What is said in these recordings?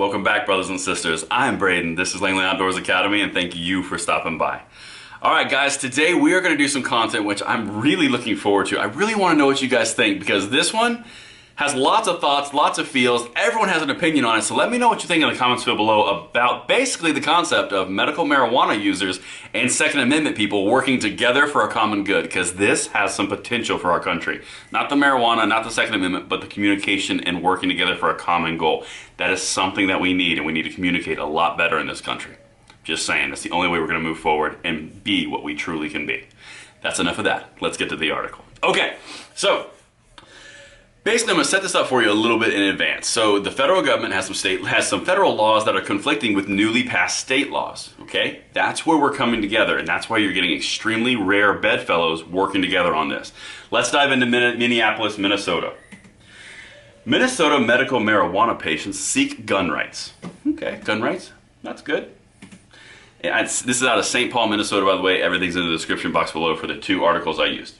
Welcome back, brothers and sisters. I'm Braden. This is Langley Outdoors Academy, and thank you for stopping by. All right, guys, today we are going to do some content which I'm really looking forward to. I really want to know what you guys think because this one has lots of thoughts, lots of feels. Everyone has an opinion on it, so let me know what you think in the comments field below about basically the concept of medical marijuana users and Second Amendment people working together for a common good, because this has some potential for our country. Not the marijuana, not the Second Amendment, but the communication and working together for a common goal. That is something that we need, and we need to communicate a lot better in this country. Just saying, that's the only way we're going to move forward and be what we truly can be. That's enough of that. Let's get to the article. Okay, so basically, I'm going to set this up for you a little bit in advance. So the federal government has some federal laws that are conflicting with newly passed state laws. Okay, that's where we're coming together, and that's why you're getting extremely rare bedfellows working together on this. Let's dive into Minneapolis, Minnesota. Minnesota medical marijuana patients seek gun rights. Okay, gun rights. That's good. This is out of St. Paul, Minnesota, by the way. Everything's in the description box below for the two articles I used.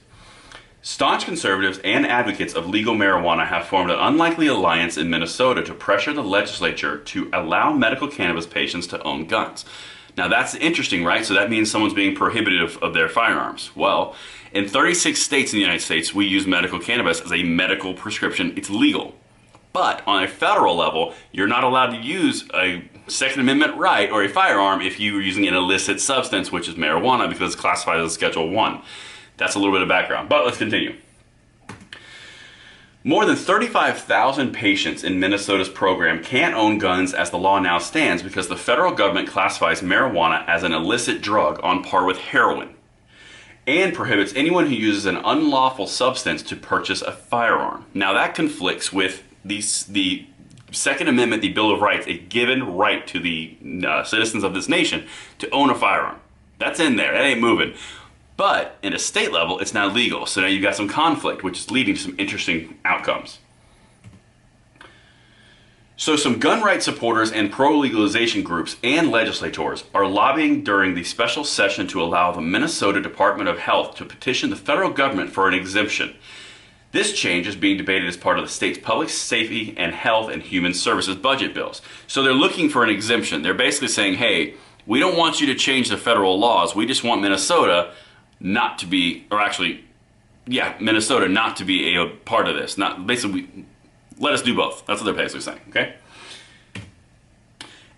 Staunch conservatives and advocates of legal marijuana have formed an unlikely alliance in Minnesota to pressure the legislature to allow medical cannabis patients to own guns. Now that's interesting, right? So that means someone's being prohibited of their firearms. Well, in 36 states in the United States, we use medical cannabis as a medical prescription. It's legal. But on a federal level, you're not allowed to use a Second Amendment right or a firearm if you're using an illicit substance, which is marijuana, because it's classified as Schedule 1. That's a little bit of background, but let's continue. More than 35,000 patients in Minnesota's program can't own guns as the law now stands because the federal government classifies marijuana as an illicit drug on par with heroin and prohibits anyone who uses an unlawful substance to purchase a firearm. Now that conflicts with the Second Amendment, the Bill of Rights, a given right to the citizens of this nation to own a firearm. That's in there, that ain't moving. But in a state level, it's now legal. So now you've got some conflict, which is leading to some interesting outcomes. So some gun rights supporters and pro-legalization groups and legislators are lobbying during the special session to allow the Minnesota Department of Health to petition the federal government for an exemption. This change is being debated as part of the state's public safety and health and human services budget bills. So they're looking for an exemption. They're basically saying, hey, we don't want you to change the federal laws. We just want Minnesota not to be, or actually, yeah, Minnesota not to be a part of this. Not basically, let us do both. That's what they're basically saying, okay?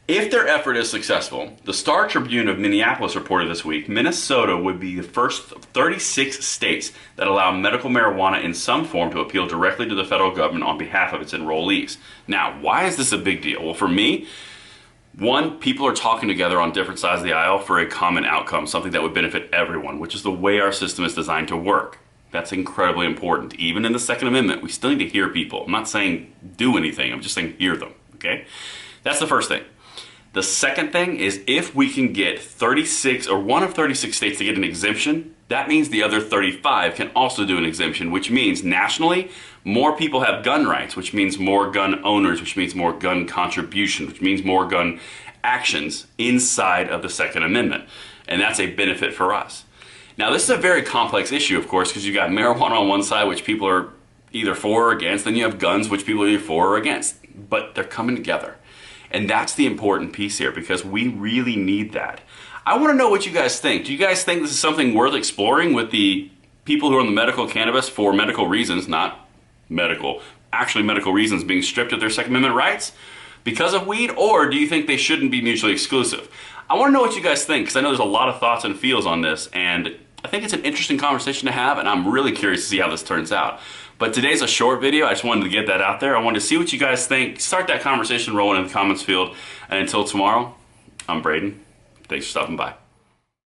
If their effort is successful, the Star Tribune of Minneapolis reported this week, Minnesota would be the first of 36 states that allow medical marijuana in some form to appeal directly to the federal government on behalf of its enrollees. Now, why is this a big deal? Well, for me, one, people are talking together on different sides of the aisle for a common outcome, something that would benefit everyone, which is the way our system is designed to work. That's incredibly important. Even in the Second Amendment, we still need to hear people. I'm not saying do anything, I'm just saying hear them, okay? That's the first thing. The second thing is if we can get 36 or one of 36 states to get an exemption, that means the other 35 can also do an exemption, which means nationally, more people have gun rights, which means more gun owners, which means more gun contribution, which means more gun actions inside of the Second Amendment. And that's a benefit for us. Now, this is a very complex issue, of course, because you've got marijuana on one side, which people are either for or against, then you have guns, which people are either for or against, but they're coming together. And that's the important piece here, because we really need that. I want to know what you guys think. Do you guys think this is something worth exploring with the people who are on the medical cannabis for medical reasons, not medical, actually medical reasons, being stripped of their Second Amendment rights because of weed? Or do you think they shouldn't be mutually exclusive? I want to know what you guys think, because I know there's a lot of thoughts and feels on this, and I think it's an interesting conversation to have, and I'm really curious to see how this turns out. But today's a short video. I just wanted to get that out there. I wanted to see what you guys think. Start that conversation rolling in the comments field. And until tomorrow, I'm Braden. Thanks for stopping by.